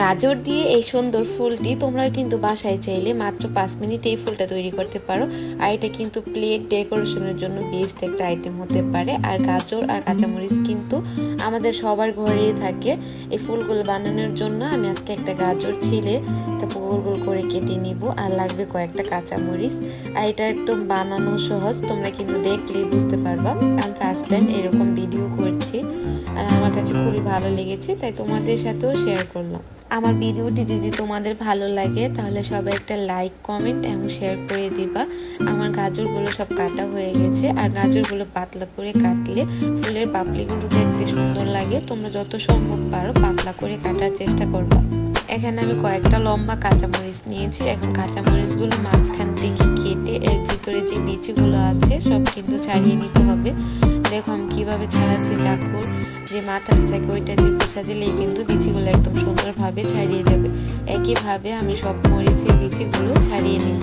গাজর দিয়ে এই সুন্দর ফুলটি তোমরাও কিন্তু বাসায় চাইলে মাত্র 5 মিনিটে এই ফুলটা তৈরি করতে পারো। আর এটা কিন্তু প্লেট ডেকোরেশনের জন্য বেস্ট একটা আইটেম হতে পারে। আর গাজর আর কাঁচামরিচ কিন্তু আমাদের সবার ঘরেই থাকে। এই ফুলগুলো বানানোর জন্য আমি আজকে একটা গাজর ছিলে তারপর গোল গোল করে কেটে নিব, আর লাগবে কয়েকটা কাঁচামরিচ। আর এটা একদম বানানো সহজ, তোমরা কিন্তু দেখলেই বুঝতে পারবা। আমি ফার্স্ট টাইম এরকম ভিডিও করছি আর আমার কাছে খুবই ভালো লেগেছে, তাই তোমাদের সাথেও শেয়ার করলাম। আমার ভিডিওটি যদি তোমাদের ভালো লাগে তাহলে সবাই একটা লাইক, কমেন্ট এবং শেয়ার করে দিবা। আমার গাজরগুলো সব কাটা হয়ে গেছে, আর গাজরগুলো পাতলা করে কাটলে ফুলের পাপড়িগুলো দেখতে সুন্দর লাগে। তোমরা যত সম্ভব পারো পাতলা করে কাটার চেষ্টা করবা। এখানে আমি কয়েকটা লম্বা কাঁচামরিচ নিয়েছি। এখন কাঁচামরিচগুলো মাঝখান থেকে কেটে এর ভিতরে যে বিচিগুলো আছে সব কিন্তু ছাড়িয়ে নিতে হবে। দেখো আমি কিভাবে ছাড়াচ্ছি, চাকুর যে মাথাটা থাকে ওইটা দিয়ে খোঁচা দিলেই কিন্তু বিচিগুলো একদম সুন্দরভাবে ছাড়িয়ে যাবে। একইভাবে আমি সব মরিচের বিচিগুলো ছাড়িয়ে নিব।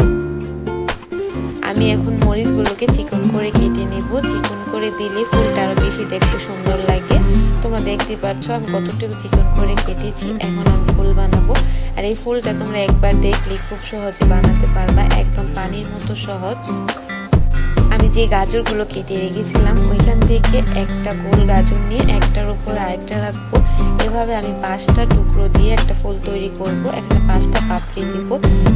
আমি এখন মরিচগুলোকে চিকন করে কেটে নেব। চিকন করে দিলে ফুলটা আরো বেশি দেখতে সুন্দর লাগে। তোমরা দেখতে পাচ্ছ আমি কতটুকু চিকন করে কেটেছি। এখন আমি ফুল বানাবো, আর এই ফুলটা তোমরা একবার দেখলে খুব সহজে বানাতে পারবা, একদম পানির মতো সহজ। আমি যে গাজরগুলো কেটে রেখেছিলাম ওইখান থেকে একটা গোল গাজর নিয়ে একটার উপরে আরেকটা রাখবো। এভাবে আমি 5টা টুকরো দিয়ে একটা ফুল তৈরি করব। এখানে 5টা পাপড়ি দিব।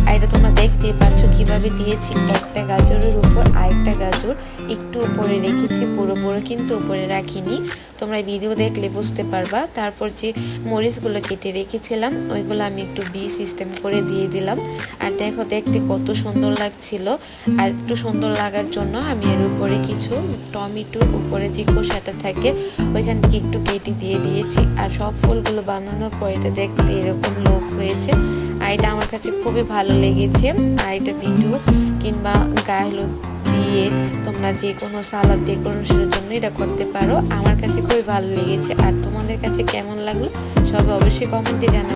আর এটা তোমরা দেখতেই পাচ্ছ কিভাবে দিয়েছি। একটা গাজরের উপর আরেকটা গাজর একটু উপরে রেখেছি, পুরোপুরি কিন্তু উপরে রাখিনি। তোমরা ভিডিও দেখলে বুঝতে পারবা। তারপর যে মরিচগুলো কেটে রেখেছিলাম ওইগুলো আমি একটু বি সিস্টেম করে দিয়ে দিলাম। আর দেখো দেখতে কত সুন্দর লাগছিল। আর একটু সুন্দর লাগার জন্য আমি এর উপরে কিছু টমেটোর উপরে যে খোসাটা থাকে ওইখান থেকে একটু কেটে দিয়ে দিয়েছি। আর সব ফুলগুলো বানানোর পর এটা দেখতে এরকম লোক হয়েছে। আর এটা আমার কাছে খুবই ভালো লেগেছে। আর এটা ভিডিও কিংবা গায়ে হলুদ দিয়ে তোমরা যে কোনো সালাদ ডেকোরেশনের জন্য এটা করতে পারো। আমার কাছে খুবই ভালো লেগেছে। আর তোমাদের কাছে কেমন লাগলো সবাই অবশ্যই কমেন্টে জানাবে।